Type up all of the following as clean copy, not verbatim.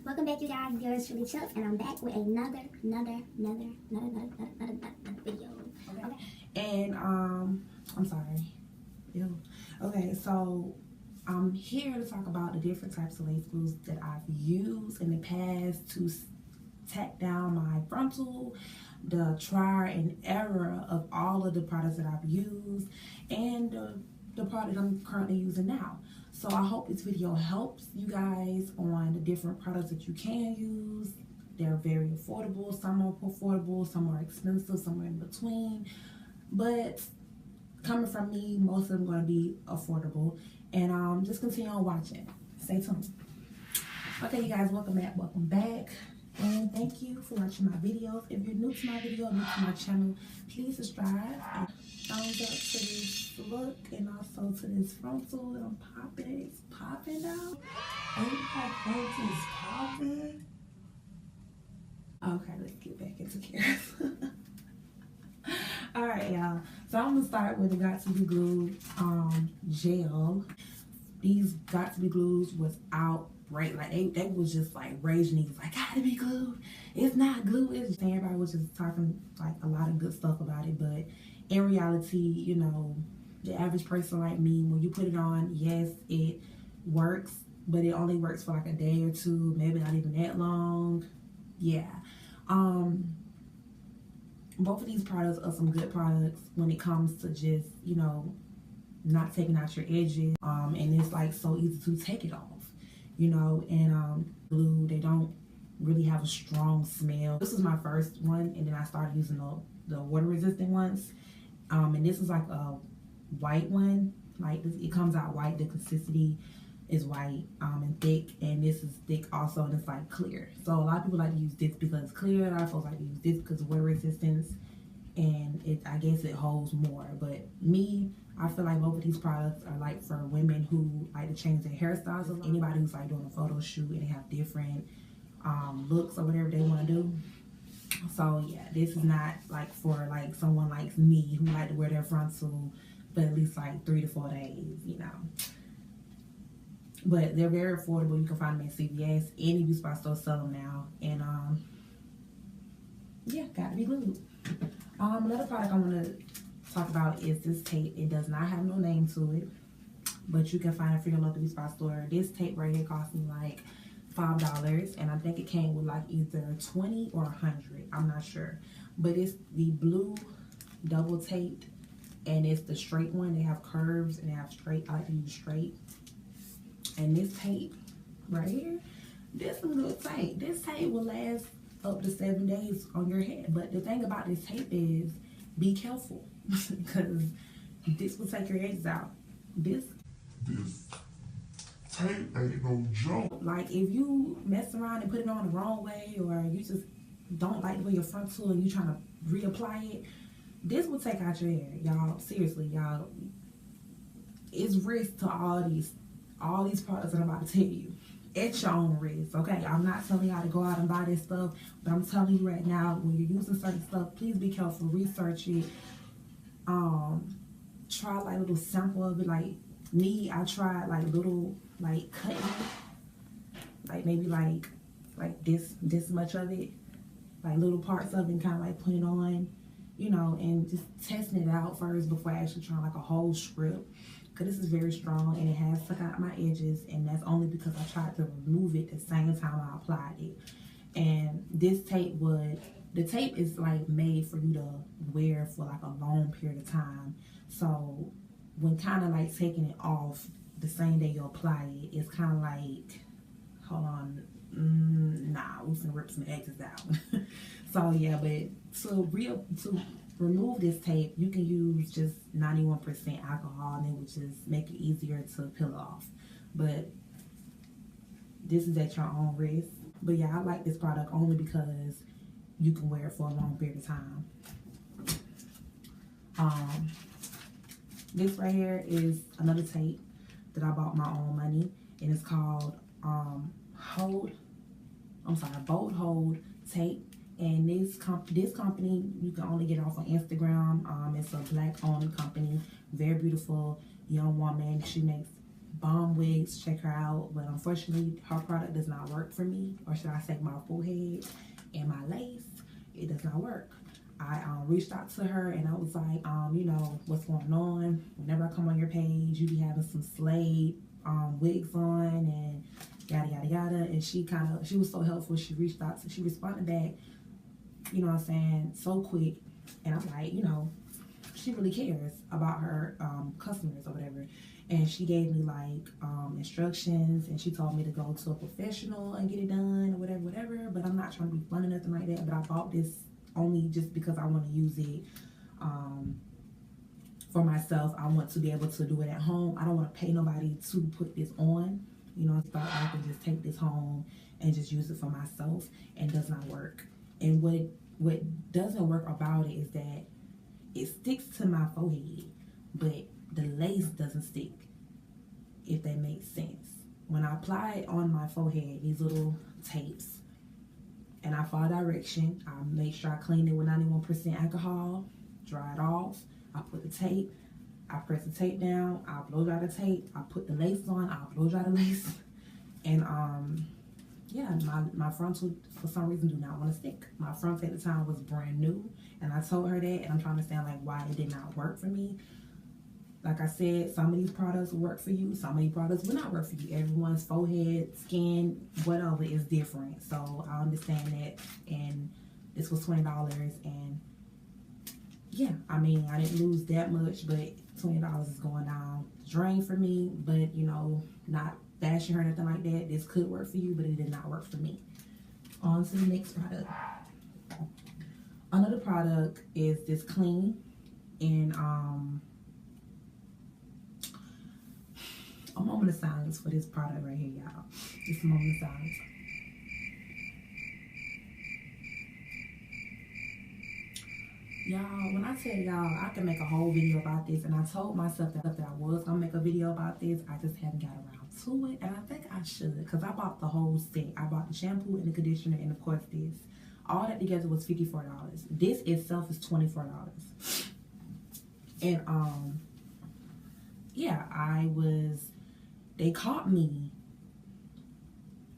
Welcome back, you guys. Yours truly, Chels, and I'm back with another video. Okay. And I'm sorry. Ew. Okay, so I'm here to talk about the different types of lace glues that I've used in the past to tack down my frontal, the trial and error of all of the products that I've used, and the product I'm currently using now. So I hope this video helps you guys on the different products that you can use. They're very affordable. Some are affordable, some are expensive, some are in between. But coming from me, most of them are going to be affordable. And just continue on watching. Stay tuned. Okay, you guys, welcome back. And thank you for watching my videos. If you're new to my video, new to my channel, please subscribe. And thumbs up to this look and also to this frontal that I'm popping. It's popping now. Oh, my frontal is popping. Okay, let's get back into cameras. Alright, y'all. So I'm gonna start with the Got To Be Glued gel. These Got To Be Glues was outright, like they was just like raging. He was like, gotta be glued. It's not glue. It's everybody was just talking like a lot of good stuff about it, but in reality, you know, the average person like me, when you put it on, yes, it works, but it only works for like a day or two, maybe not even that long. Yeah. Both of these products are some good products when it comes to just, you know, not taking out your edges. And it's like so easy to take it off, you know, and glue, they don't really have a strong smell. This is my first one, and then I started using the water resistant ones. And this is like a white one, like this, it comes out white, the consistency is white and thick, and this is thick also, and it's like clear. So a lot of people like to use this because it's clear. A lot of folks like to use this because of water resistance, and I guess it holds more. But me, I feel like both of these products are like for women who like to change their hairstyles. Anybody who's like doing a photo shoot and they have different looks or whatever they want to do. So yeah, this is not like for like someone like me who like to wear their frontal for at least like 3 to 4 days, you know. But they're very affordable. You can find them at CVS. Any beauty spot store sell them now. And yeah, Gotta Be Glued. Another product I want to talk about is this tape. It does not have no name to it, but you can find it for your local beauty spot store. This tape right here cost me like $5, and I think it came with like either 20 or 100. I'm not sure, but it's the blue double taped, and it's the straight one. They have curves and they have straight. I like to use straight. And this tape right here, this is a good tape. This tape will last up to 7 days on your head. But the thing about this tape is, be careful because this will take your edges out. This tape ain't no joke. Like if you mess around and put it on the wrong way, or you just don't like the way your frontal and you trying to reapply it, this will take out your hair, y'all. Seriously, y'all. It's risk to all these products that I'm about to tell you. At your own risk, okay? I'm not telling you how to go out and buy this stuff, but I'm telling you right now, when you're using certain stuff, please be careful, research it. Try like a little sample of it. Like me, I tried like little like cutting, like maybe like this much of it, like little parts of it, and kind of like put it on, you know, and just testing it out first before actually trying like a whole strip. Because this is very strong and it has stuck out my edges, and that's only because I tried to remove it the same time I applied it. And this tape the tape is like made for you to wear for like a long period of time. So when kind of like taking it off the same day you apply it, it's kind of like, hold on, nah, we finna rip some edges out. So yeah, but to remove this tape, you can use just 91% alcohol, and it would just make it easier to peel off. But this is at your own risk. But yeah, I like this product only because you can wear it for a long period of time. This right here is another tape that I bought my own money, and it's called Bold Hold tape. And this company, you can only get it off on Instagram. It's a black owned company, very beautiful young woman. She makes Bomb Wigs, check her out. But unfortunately, her product does not work for me, or should I say my forehead and my lace. It does not work. I reached out to her and I was like, you know, what's going on? Whenever I come on your page, you be having some Slade wigs on and yada yada yada. And she was so helpful. She reached out she responded back, you know what I'm saying, so quick. And I'm like, you know, she really cares about her customers or whatever. And she gave me like instructions, and she told me to go to a professional and get it done or whatever. But I'm not trying to be fun or nothing like that. But I bought this only just because I want to use it for myself. I want to be able to do it at home. I don't want to pay nobody to put this on. You know, so I can just take this home and just use it for myself, and does not work. And what doesn't work about it is that it sticks to my forehead, but the lace doesn't stick, if that makes sense. When I apply it on my forehead, these little tapes, and I follow direction, I make sure I clean it with 91% alcohol, dry it off, I put the tape, I press the tape down, I blow dry the tape, I put the lace on, I blow dry the lace, and yeah, my frontal for some reason do not want to stick. My frontal at the time was brand new, and I told her that, and I'm trying to understand like why it did not work for me. Like I said, some of these products will work for you, some of these products will not work for you. Everyone's forehead, skin, whatever is different. So I understand that, and this was $20, and yeah, I mean, I didn't lose that much, but $20 is going down the drain for me. But you know, not bashing her or nothing like that. This could work for you, but it did not work for me. On to the next product. Another product is this clean, and a moment of silence for this product right here, y'all. Just a moment of silence. Y'all, when I tell y'all I can make a whole video about this, and I told myself that I was gonna make a video about this, I just haven't got around to it, and I think I should, because I bought the whole set. I bought the shampoo and the conditioner, and of course this. All that together was $54. This itself is $24. And yeah, they caught me.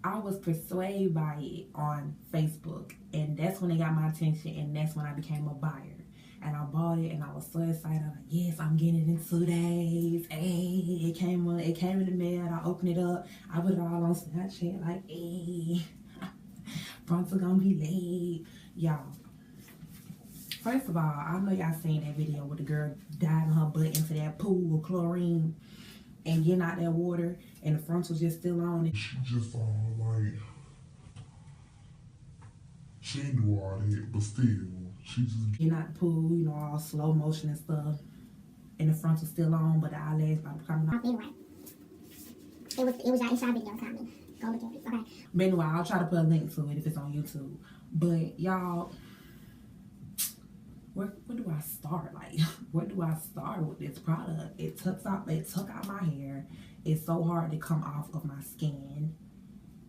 I was persuaded by it on Facebook, and that's when they got my attention, and that's when I became a buyer. And I bought it, and I was so excited. I'm like, yes, I'm getting it in 2 days. Hey, it came in the mail. I opened it up. I put it all on Snapchat, like, hey, frontal gonna be late. Y'all, first of all, I know y'all seen that video where the girl diving her butt into that pool of chlorine and getting out that water, and the frontal just still on it. She just like, she didn't do all that, but still, she just Getting out the pool, you know, all slow motion and stuff, and the frontal still on, but the eyelash about to come off. Anyway, it was y'all inside video, Tommy. Go look at it, okay? But anyway, I'll try to put a link to it if it's on YouTube. But y'all, where do I start? Like, where do I start with this product? It took out my hair. It's so hard to come off of my skin.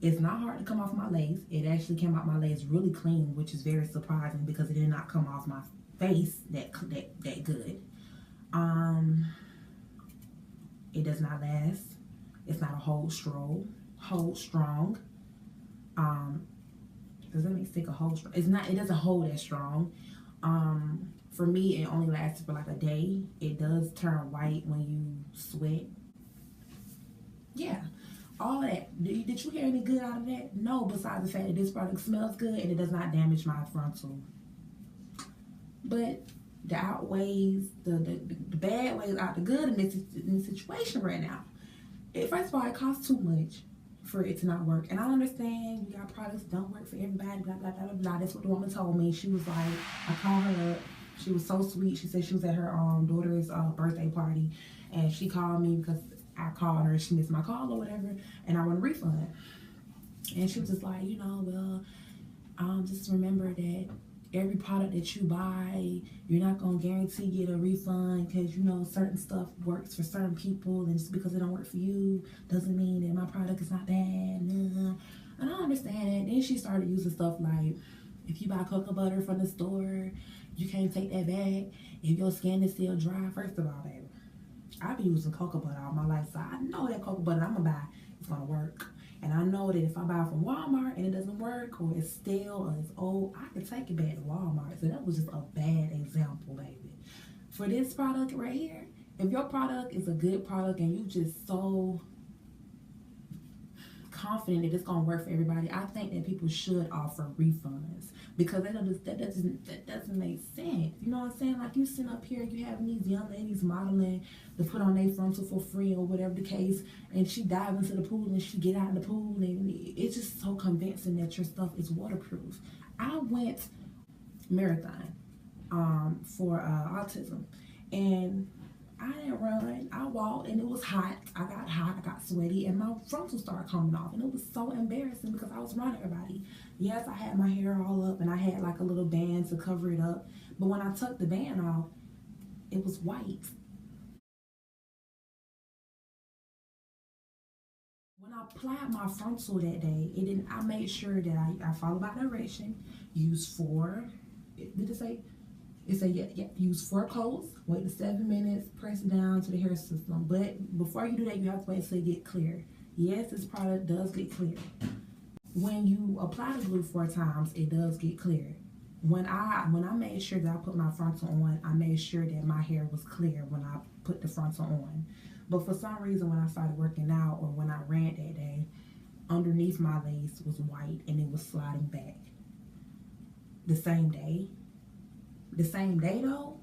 It's not hard to come off my lace. It actually came out my lace really clean, which is very surprising because it did not come off my face that good. It does not last. It's not a hold strong. Does that mean stick a hold strong? It's not. It doesn't hold that strong. For me, it only lasted for like a day. It does turn white when you sweat. Yeah, all that. Did you hear any good out of that? No, besides the fact that this product smells good and it does not damage my frontal. But the outweighs, the bad weighs out the good in this situation right now. First of all, it costs too much for it to not work. And I understand you got products that don't work for everybody, blah, blah, blah, blah, blah. That's what the woman told me. She was like, I called her up. She was so sweet. She said she was at her daughter's birthday party. And she called me because I called her. She missed my call or whatever. And I want a refund. And she was just like, you know, well, just remember that every product that you buy, you're not going to guarantee you get a refund because, you know, certain stuff works for certain people, and just because it don't work for you doesn't mean that my product is not bad. Nah. And I understand that. Then she started using stuff like, if you buy cocoa butter from the store, you can't take that back if your skin is still dry. First of all, baby, I've been using cocoa butter all my life, so I know that cocoa butter I'm gonna buy is gonna work. And I know that if I buy it from Walmart and it doesn't work, or it's stale or it's old, I can take it back to Walmart. So that was just a bad example, baby. For this product right here, if your product is a good product and you just so confident that it's gonna work for everybody, I think that people should offer refunds, because that doesn't make sense. You know what I'm saying? Like, you sitting up here, you having these young ladies modeling to put on their frontal for free or whatever the case, and she dive into the pool and she get out of the pool, and it's just so convincing that your stuff is waterproof. I went marathon for autism, and I didn't run. I walked, and it was hot. I got sweaty, and my frontal started coming off, and it was so embarrassing because I was around everybody. Yes, I had my hair all up, and I had like a little band to cover it up, but when I took the band off, it was white. When I applied my frontal that day, it didn't. I made sure that I followed my direction. Use 4. Did it say? It said, yeah, use 4 coats, wait to 7 minutes, press it down to the hair system. But before you do that, you have to wait until it get clear. Yes, this product does get clear. When you apply the glue 4 times, it does get clear. When I made sure that I put my frontal on, I made sure that my hair was clear when I put the frontal on. But for some reason, when I started working out or when I ran that day, underneath my lace was white and it was sliding back. The same day though.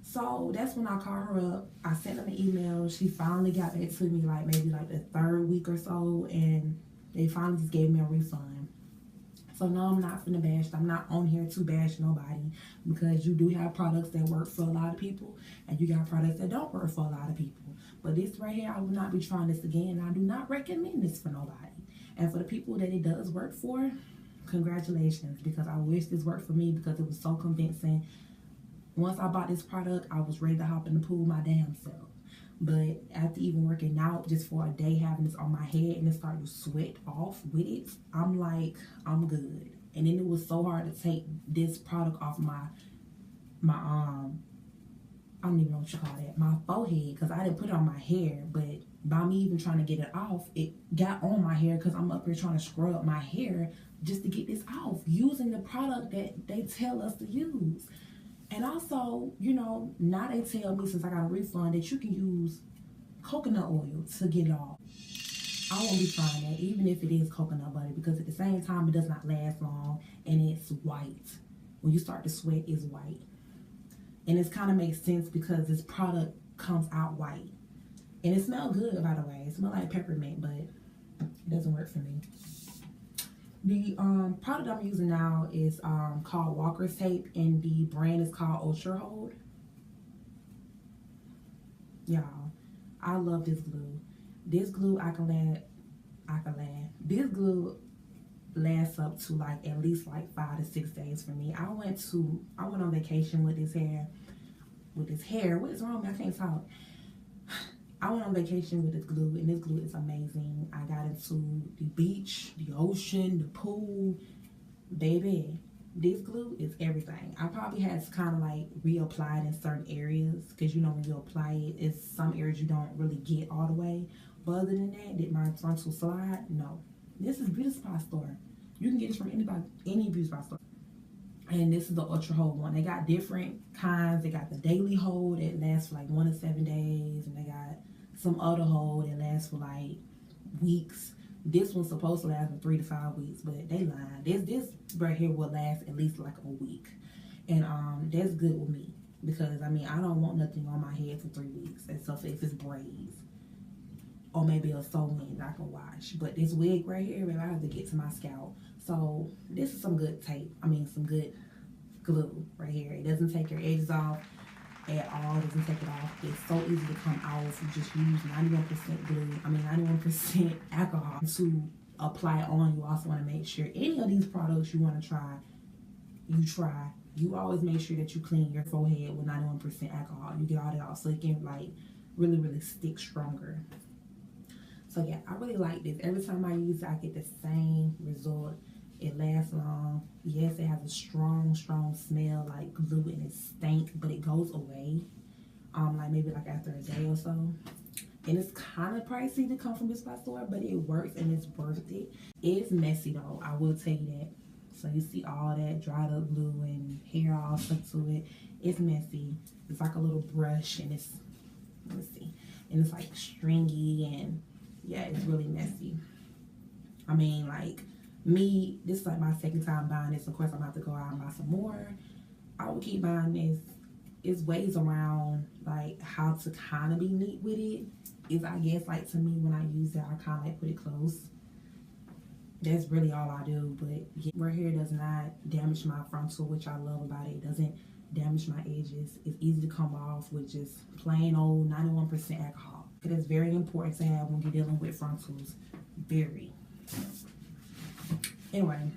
So that's when I called her up. I sent her an email. She finally got back to me maybe the 3rd week or so, and they finally just gave me a refund. So no, I'm not finna bash. I'm not on here to bash nobody, because you do have products that work for a lot of people and you got products that don't work for a lot of people. But this right here, I will not be trying this again. I do not recommend this for nobody. And for the people that it does work for, congratulations, because I wish this worked for me, because it was so convincing. Once I bought this product, I was ready to hop in the pool my damn self. But after even working out just for a day, having this on my head and it started to sweat off with it, I'm like, I'm good. And then it was so hard to take this product off my I don't even know what you call that, my forehead, because I didn't put it on my hair. But by me even trying to get it off, it got on my hair, because I'm up here trying to scrub my hair just to get this off, using the product that they tell us to use. And also, you know, now they tell me, since I got a refund, that you can use coconut oil to get it off. I won't be trying that, even if it is coconut butter, because at the same time, it does not last long, and it's white. When you start to sweat, it's white. And it kind of makes sense because this product comes out white. And it smells good, by the way. It smells like peppermint, but it doesn't work for me. The product I'm using now is called Walker's Tape, and the brand is called Ultra Hold. Y'all, I love this glue. This glue This glue lasts up to at least 5 to 6 days for me. I went on vacation with this hair. What is wrong with me? I can't talk. I went on vacation with this glue, and this glue is amazing. I got into the beach, the ocean, the pool. Baby, this glue is everything. I probably had to kind of reapply it in certain areas, because you know when you apply it, it's some areas you don't really get all the way. But other than that, did my frontal slide? No. This is beauty supply store. You can get this from any beauty supply store. And this is the Ultra Hold one. They got different kinds. They got the daily hold that lasts for 1 to 7 days, and they got some other hold that lasts for weeks. This one's supposed to last for 3 to 5 weeks, but they lied. This right here will last at least a week, and that's good with me, because I don't want nothing on my head for 3 weeks, except if it's braids or maybe a sew-in that I can wash. But this wig right here, I have to get to my scalp. So this is some good tape. Some good glue right here. It doesn't take your edges off at all. It doesn't take it off. It's so easy to come off. You just use 91% glue. 91% alcohol to apply on. You also want to make sure any of these products you want to try, you always make sure that you clean your forehead with 91% alcohol. You get all that off so it can really, really stick stronger. So yeah, I really like this. Every time I use it, I get the same result. It lasts long. Yes, it has a strong smell like glue, and it stank, but it goes away. like maybe like after a day or so. And it's kind of pricey to come from this store, but it works and it's worth it. It's messy though, I will tell you that. So you see all that dried up glue and hair all stuck to it. It's messy. It's like a little brush, and it's, let me see, and it's like stringy, and yeah, it's really messy. I mean, like me, this is like my second time buying this. Of course, I'm gonna have to go out and buy some more. I will keep buying this. It's ways around like how to kind of be neat with it. Is I guess like to me when I use it, I kind of like put it close. That's really all I do. But yeah, right here does not damage my frontal, which I love about it. It doesn't damage my edges. It's easy to come off with just plain old 91% alcohol. It is very important to have when you're dealing with frontals. Very. Anyway,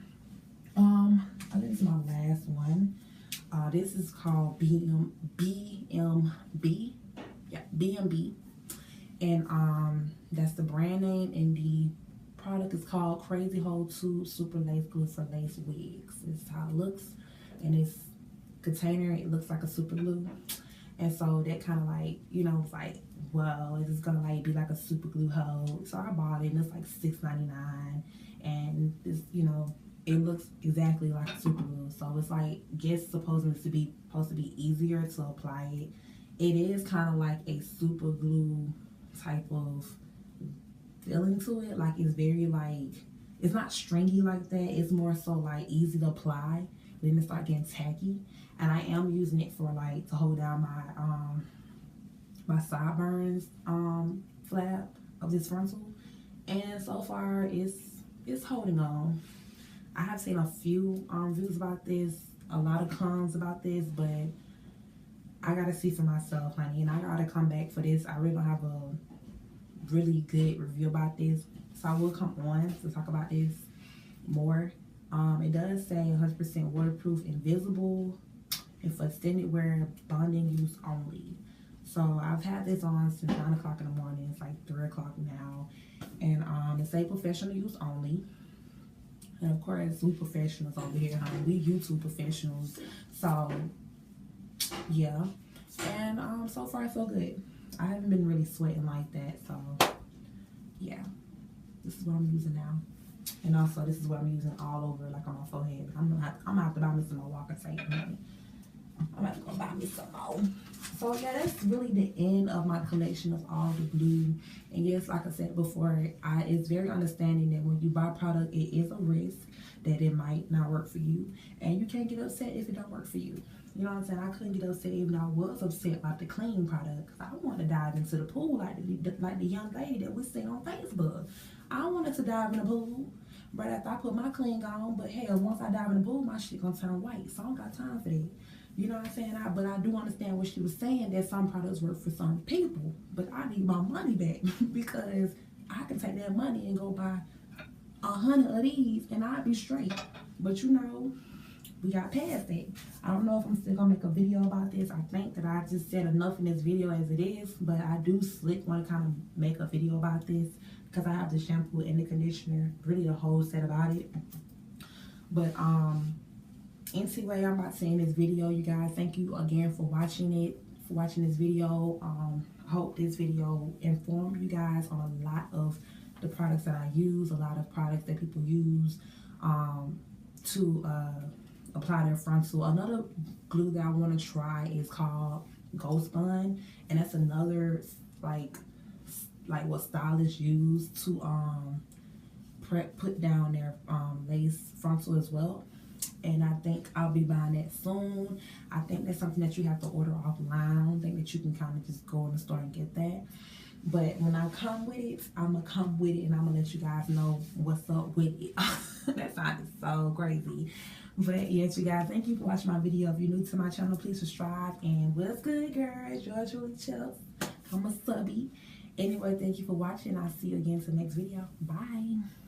I think this is my last one. This is called BMB. Yeah, BMB. And that's the brand name, and the product is called Crazy Hole 2 Super Lace Glue for Lace Wigs. This is how it looks. And this container, it looks like a super glue. And so that kind of like, you know, it's like, well, it's gonna like be like a super glue hole. So I bought it, and it's like $6.99. And this, you know, it looks exactly like super glue. So it's like, guess supposed to be easier to apply it. It is kind of like a super glue type of feeling to it. Like it's very like, it's not stringy like that. It's more so like easy to apply. Then it start getting tacky. And I am using it for like to hold down my sideburns flap of this frontal. And so far it's holding on. I have seen a few reviews about this, a lot of cons about this, but I gotta see for myself, honey, and I gotta come back for this. I really don't have a really good review about this, so I will come on to talk about this more. It does say 100% waterproof, invisible, and for extended wear, bonding use only. So I've had this on since 9 o'clock in the morning. It's like 3 o'clock now, and it say professional use only. And of course, we professionals over here, honey. We YouTube professionals. So yeah, and so far so good. I haven't been really sweating like that, so yeah, this is what I'm using now. And also this is what I'm using all over, like on my forehead. I'm gonna have to buy me some more walker tape, honey. I'm gonna have to go buy me some more. So yeah, that's really the end of my collection of all the glue. And yes, like I said before, it's very understanding that when you buy a product, it is a risk that it might not work for you, and you can't get upset if it don't work for you. You know what I'm saying? I couldn't get upset even though I was upset about the clean product. I want to dive into the pool like the young lady that we seen on Facebook. I wanted to dive in the pool right after I put my clean on, but hell, once I dive in the pool, my shit gonna turn white. So I don't got time for that. You know what I'm saying? But I do understand what she was saying, that some products work for some people, but I need my money back because I can take that money and go buy 100 of these and I'll be straight. But you know, we got past that. I don't know if I'm still gonna make a video about this. I think that I just said enough in this video as it is, but I do want to kind of make a video about this because I have the shampoo and the conditioner, really the whole set about it. But anyway, I'm about to end this video, you guys. Thank you again for watching this video. I hope this video informed you guys on a lot of the products that I use, a lot of products that people use to apply their frontal. Another glue that I want to try is called Ghost Bun, and that's another like what stylists use to put down their lace frontal as well. And I think I'll be buying that soon. I think that's something that you have to order offline. I don't think that you can kind of just go in the store and get that. But when I come with it, I'm going to come with it and I'm going to let you guys know what's up with it. That sounded so crazy. But yes, you guys, thank you for watching my video. If you're new to my channel, please subscribe. And what's good, girls? Chelstrulywigs. I'm a subby. Anyway, thank you for watching. I'll see you again to the next video. Bye.